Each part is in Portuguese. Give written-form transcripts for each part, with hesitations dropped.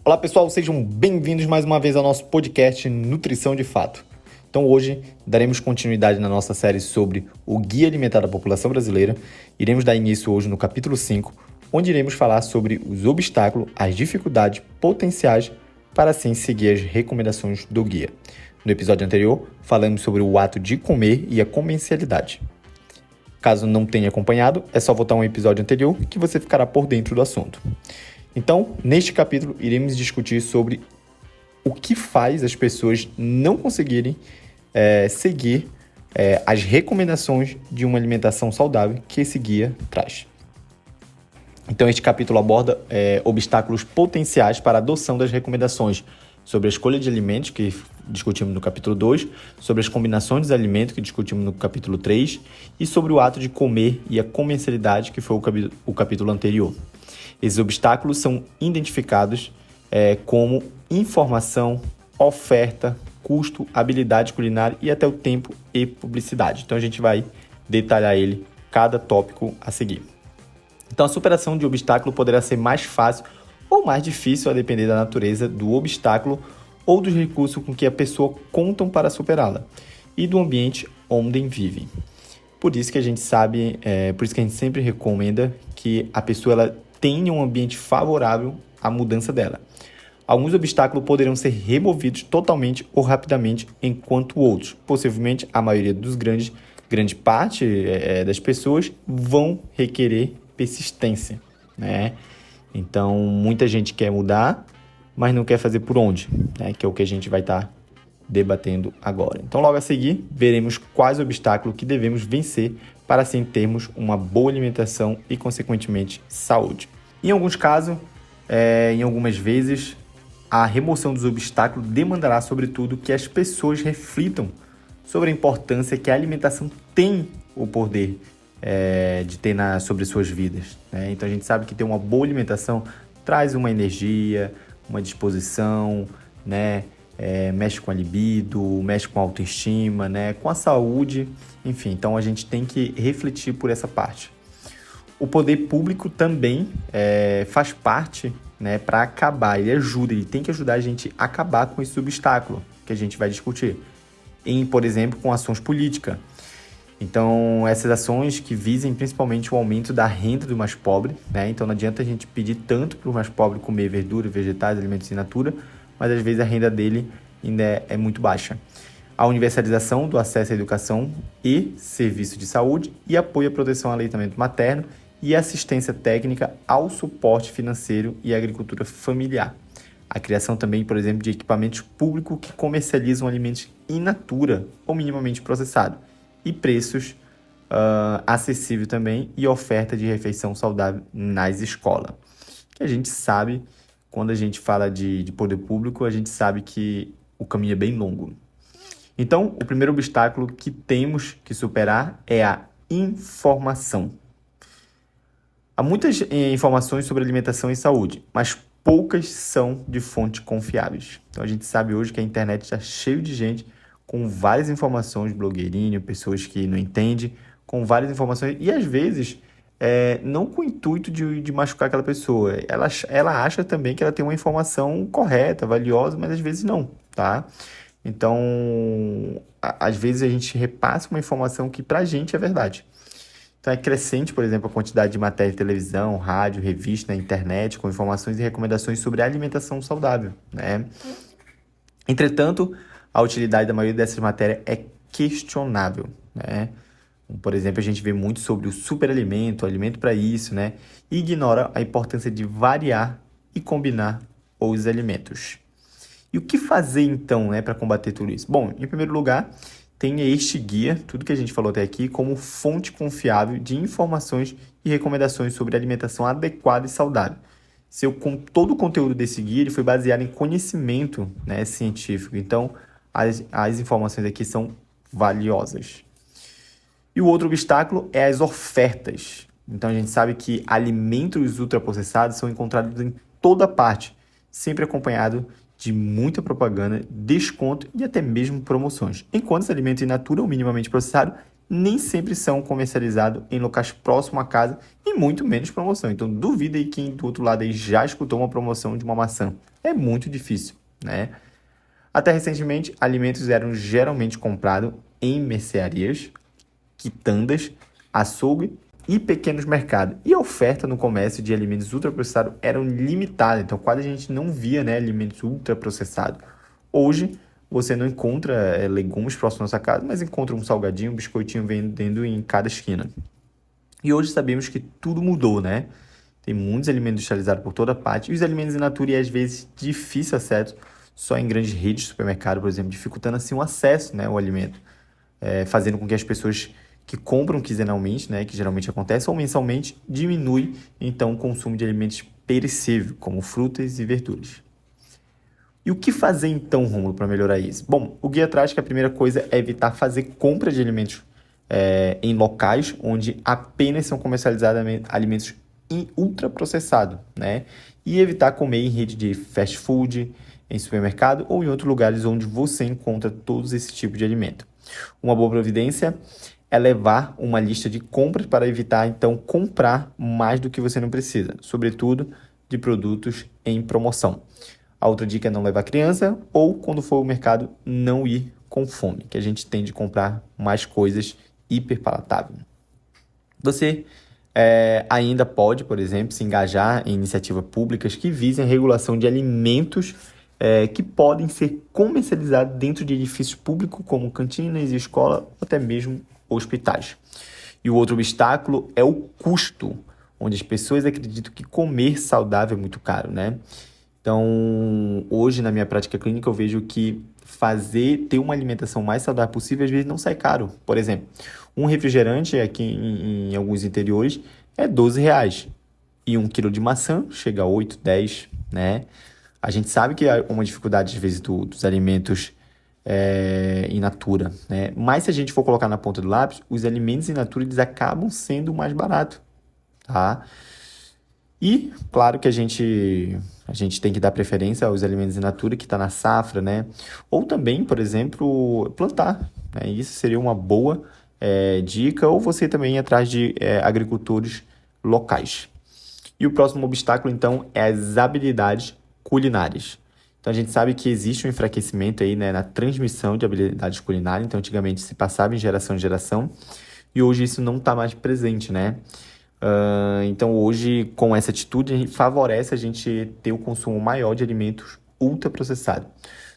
Olá pessoal, sejam bem-vindos mais uma vez ao nosso podcast Nutrição de Fato. Então hoje daremos continuidade na nossa série sobre o Guia Alimentar da População Brasileira. Iremos dar início hoje no capítulo 5, onde iremos falar sobre os obstáculos, as dificuldades potenciais para assim seguir as recomendações do guia. No episódio anterior, falamos sobre o ato de comer e a comensalidade. Caso não tenha acompanhado, é só voltar um episódio anterior que você ficará por dentro do assunto. Então, neste capítulo, iremos discutir sobre o que faz as pessoas não conseguirem seguir as recomendações de uma alimentação saudável que esse guia traz. Então, este capítulo aborda obstáculos potenciais para a adoção das recomendações sobre a escolha de alimentos, que discutimos no capítulo 2, sobre as combinações dos alimentos, que discutimos no capítulo 3, e sobre o ato de comer e a comensalidade, que foi o capítulo anterior. Esses obstáculos são identificados como informação, oferta, custo, habilidade culinária e até o tempo e publicidade. Então, a gente vai detalhar cada tópico a seguir. Então, a superação de obstáculo poderá ser mais fácil ou mais difícil a depender da natureza do obstáculo ou dos recursos com que a pessoa contam para superá-la e do ambiente onde vive. Por isso que a gente sempre recomenda que a pessoa tenha um ambiente favorável à mudança dela. Alguns obstáculos poderão ser removidos totalmente ou rapidamente, enquanto outros, possivelmente a maioria grande parte das pessoas, vão requerer persistência, né? Então, muita gente quer mudar, mas não quer fazer por onde, né? Que é o que a gente vai estar debatendo agora. Então, logo a seguir, veremos quais obstáculos que devemos vencer para assim termos uma boa alimentação e, consequentemente, saúde. Em alguns casos, em algumas vezes, a remoção dos obstáculos demandará, sobretudo, que as pessoas reflitam sobre a importância que a alimentação tem o poder de ter sobre suas vidas, né? Então, a gente sabe que ter uma boa alimentação traz uma energia, uma disposição, né? Mexe com a libido, mexe com a autoestima, né? Com a saúde, enfim. Então, a gente tem que refletir por essa parte. O poder público também faz parte, né, para acabar, ele tem que ajudar a gente a acabar com esse obstáculo que a gente vai discutir. Por exemplo, com ações políticas. Então, essas ações que visem principalmente o aumento da renda do mais pobre, né? Então, não adianta a gente pedir tanto para o mais pobre comer verdura, vegetais, alimentos in natura, mas às vezes a renda dele ainda é muito baixa. A universalização do acesso à educação e serviço de saúde e apoio à proteção ao aleitamento materno e assistência técnica ao suporte financeiro e à agricultura familiar. A criação também, por exemplo, de equipamentos públicos que comercializam alimentos in natura ou minimamente processados e preços acessíveis também e oferta de refeição saudável nas escolas. Que a gente sabe, quando a gente fala de poder público, a gente sabe que o caminho é bem longo. Então, o primeiro obstáculo que temos que superar é a informação. Há muitas informações sobre alimentação e saúde, mas poucas são de fontes confiáveis. Então, a gente sabe hoje que a internet está cheio de gente com várias informações, blogueirinho, pessoas que não entendem, com várias informações, e às vezes não com o intuito de machucar aquela pessoa. Ela acha também que ela tem uma informação correta, valiosa, mas às vezes não, tá? Então, às vezes a gente repassa uma informação que pra gente é verdade. Então, é crescente, por exemplo, a quantidade de matéria de televisão, rádio, revista, internet, com informações e recomendações sobre alimentação saudável, né? Entretanto, a utilidade da maioria dessas matérias é questionável, né? Por exemplo, a gente vê muito sobre o superalimento, alimento para isso, né? E ignora a importância de variar e combinar os alimentos. E o que fazer, então, né, para combater tudo isso? Bom, em primeiro lugar, tenha este guia, tudo que a gente falou até aqui, como fonte confiável de informações e recomendações sobre alimentação adequada e saudável. Todo o conteúdo desse guia ele foi baseado em conhecimento, né, científico. Então, as informações aqui são valiosas. E o outro obstáculo é as ofertas. Então, a gente sabe que alimentos ultraprocessados são encontrados em toda parte, sempre acompanhado de muita propaganda, desconto e até mesmo promoções. Enquanto os alimentos in natura ou minimamente processados nem sempre são comercializados em locais próximos à casa e muito menos promoção. Então, duvida aí quem do outro lado aí já escutou uma promoção de uma maçã. É muito difícil, né? Até recentemente, alimentos eram geralmente comprados em mercearias, quitandas, açougue e pequenos mercados. E a oferta no comércio de alimentos ultraprocessados era limitada, então quase a gente não via, né, alimentos ultraprocessados. Hoje, você não encontra legumes próximos à sua casa, mas encontra um salgadinho, um biscoitinho vendendo em cada esquina. E hoje sabemos que tudo mudou, né? Tem muitos alimentos industrializados por toda parte, e os alimentos in natura é às vezes difícil acesso, só em grandes redes de supermercado, por exemplo, dificultando assim o acesso, né, ao alimento, fazendo com que as pessoas que compram quinzenalmente, né, que geralmente acontece, ou mensalmente, diminui então o consumo de alimentos perecíveis, como frutas e verduras. E o que fazer então, Rômulo, para melhorar isso? Bom, o guia traz que a primeira coisa é evitar fazer compra de alimentos em locais onde apenas são comercializados alimentos ultraprocessados, né? E evitar comer em rede de fast food, em supermercado ou em outros lugares onde você encontra todos esses tipos de alimento. Uma boa providência é levar uma lista de compras para evitar, então, comprar mais do que você não precisa, sobretudo de produtos em promoção. A outra dica é não levar criança ou, quando for ao mercado, não ir com fome, que a gente tende a comprar mais coisas hiperpalatáveis. Você ainda pode, por exemplo, se engajar em iniciativas públicas que visem a regulação de alimentos que podem ser comercializados dentro de edifícios públicos, como cantinas, escolas ou até mesmo hospitais. E o outro obstáculo é o custo, onde as pessoas acreditam que comer saudável é muito caro, né? Então, hoje, na minha prática clínica, eu vejo que ter uma alimentação mais saudável possível, às vezes não sai caro. Por exemplo, um refrigerante aqui em alguns interiores é R$ 12. E 1 quilo de maçã chega a 8, 10, né? A gente sabe que há uma dificuldade, às vezes, dos alimentos in natura, né? Mas se a gente for colocar na ponta do lápis, os alimentos in natura, eles acabam sendo mais baratos, tá? E, claro que a gente tem que dar preferência aos alimentos in natura que está na safra, né? Ou também, por exemplo, plantar, né? Isso seria uma boa dica, ou você também ir atrás de agricultores locais. E o próximo obstáculo, então, é as habilidades culinárias. Então, a gente sabe que existe um enfraquecimento aí, né, na transmissão de habilidades culinárias. Então, antigamente se passava em geração em geração, e hoje isso não está mais presente, né? Então, hoje, com essa atitude, a gente favorece a gente ter o consumo maior de alimentos ultraprocessados.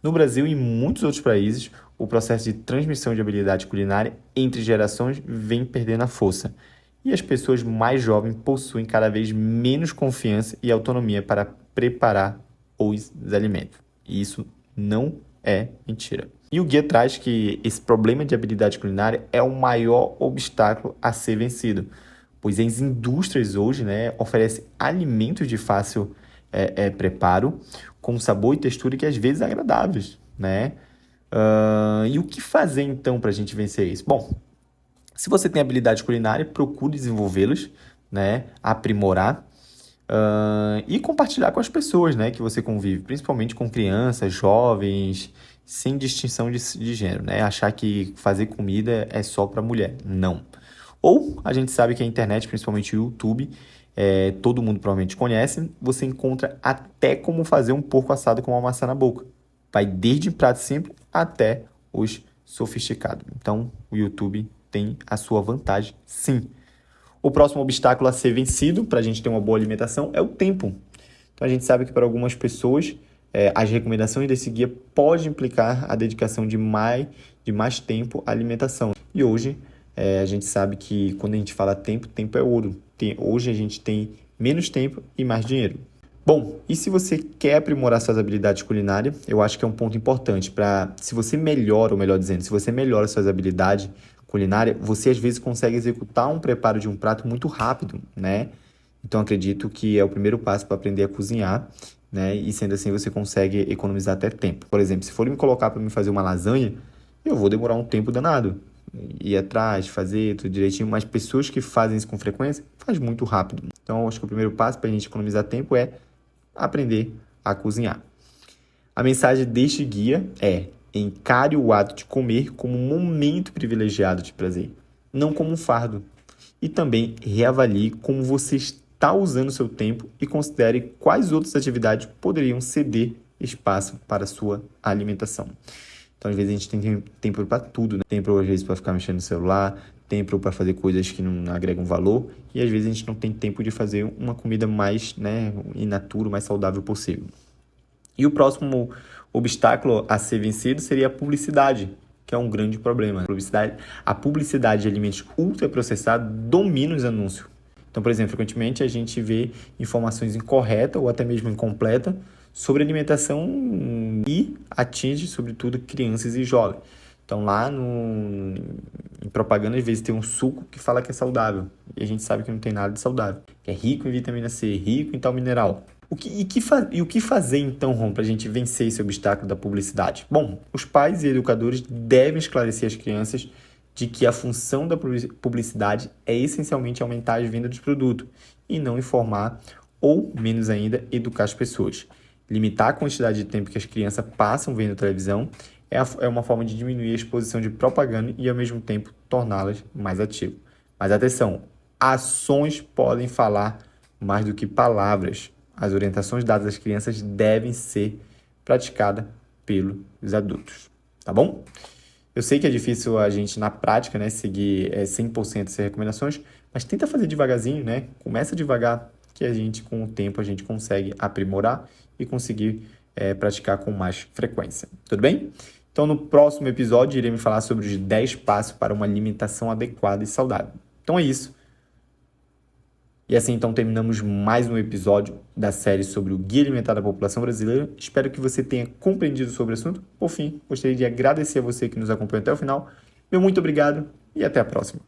No Brasil e em muitos outros países, o processo de transmissão de habilidade culinária entre gerações vem perdendo a força. E as pessoas mais jovens possuem cada vez menos confiança e autonomia para preparar os alimentos. E isso não é mentira. E o guia traz que esse problema de habilidade culinária é o maior obstáculo a ser vencido, pois as indústrias hoje, né, oferecem alimentos de fácil preparo, com sabor e textura que às vezes é agradáveis, né? E o que fazer então para a gente vencer isso? Bom, se você tem habilidade culinária, procure desenvolvê-las, né, aprimorar e compartilhar com as pessoas, né, que você convive, principalmente com crianças, jovens, sem distinção de gênero, né? Achar que fazer comida é só para mulher. Não. Ou a gente sabe que a internet, principalmente o YouTube, todo mundo provavelmente conhece, você encontra até como fazer um porco assado com uma maçã na boca. Vai desde prato simples até os sofisticados. Então, o YouTube tem a sua vantagem, sim. O próximo obstáculo a ser vencido para a gente ter uma boa alimentação é o tempo. Então, a gente sabe que para algumas pessoas, as recomendações desse guia podem implicar a dedicação de mais tempo à alimentação. E hoje, a gente sabe que quando a gente fala tempo, tempo é ouro. Hoje a gente tem menos tempo e mais dinheiro. Bom, e se você quer aprimorar suas habilidades culinárias, eu acho que é um ponto importante se você melhora, ou melhor dizendo, se você melhora suas habilidades culinárias, você às vezes consegue executar um preparo de um prato muito rápido, né? Então acredito que é o primeiro passo para aprender a cozinhar, né? E sendo assim você consegue economizar até tempo. Por exemplo, se for me colocar para me fazer uma lasanha, eu vou demorar um tempo danado. Ir atrás, fazer tudo direitinho, mas pessoas que fazem isso com frequência, faz muito rápido. Então, acho que o primeiro passo para a gente economizar tempo é aprender a cozinhar. A mensagem deste guia é: encare o ato de comer como um momento privilegiado de prazer. não como um fardo. E também reavalie como você está usando o seu tempo e considere quais outras atividades poderiam ceder espaço para a sua alimentação. Então, às vezes, a gente tem tempo para tudo, né? Tempo, às vezes, para ficar mexendo no celular, tempo para fazer coisas que não agregam valor, e às vezes a gente não tem tempo de fazer uma comida mais, in natura, mais saudável possível. E o próximo obstáculo a ser vencido seria a publicidade, que é um grande problema. A publicidade de alimentos ultraprocessados domina os anúncios. Então, por exemplo, frequentemente a gente vê informações incorretas ou até mesmo incompletas sobre alimentação e atinge, sobretudo, crianças e jovens. Então, lá em propaganda, às vezes tem um suco que fala que é saudável. E a gente sabe que não tem nada de saudável. Que é rico em vitamina C, rico em tal mineral. O que fazer, então, Ron, para a gente vencer esse obstáculo da publicidade? Bom, os pais e educadores devem esclarecer as crianças de que a função da publicidade é essencialmente aumentar as vendas dos produtos e não informar ou, menos ainda, educar as pessoas. Limitar a quantidade de tempo que as crianças passam vendo televisão é uma forma de diminuir a exposição de propaganda e, ao mesmo tempo, torná-las mais ativas. Mas atenção, ações podem falar mais do que palavras. As orientações dadas às crianças devem ser praticadas pelos adultos, tá bom? Eu sei que é difícil a gente, na prática, seguir 100% essas recomendações, mas tenta fazer devagarzinho, Começa devagar, que a gente, com o tempo, a gente consegue aprimorar e conseguir praticar com mais frequência. Tudo bem? Então, no próximo episódio, iremos falar sobre os 10 passos para uma alimentação adequada e saudável. Então, é isso. E assim, então, terminamos mais um episódio da série sobre o Guia Alimentar da População Brasileira. Espero que você tenha compreendido sobre o assunto. Por fim, gostaria de agradecer a você que nos acompanhou até o final. Meu muito obrigado e até a próxima.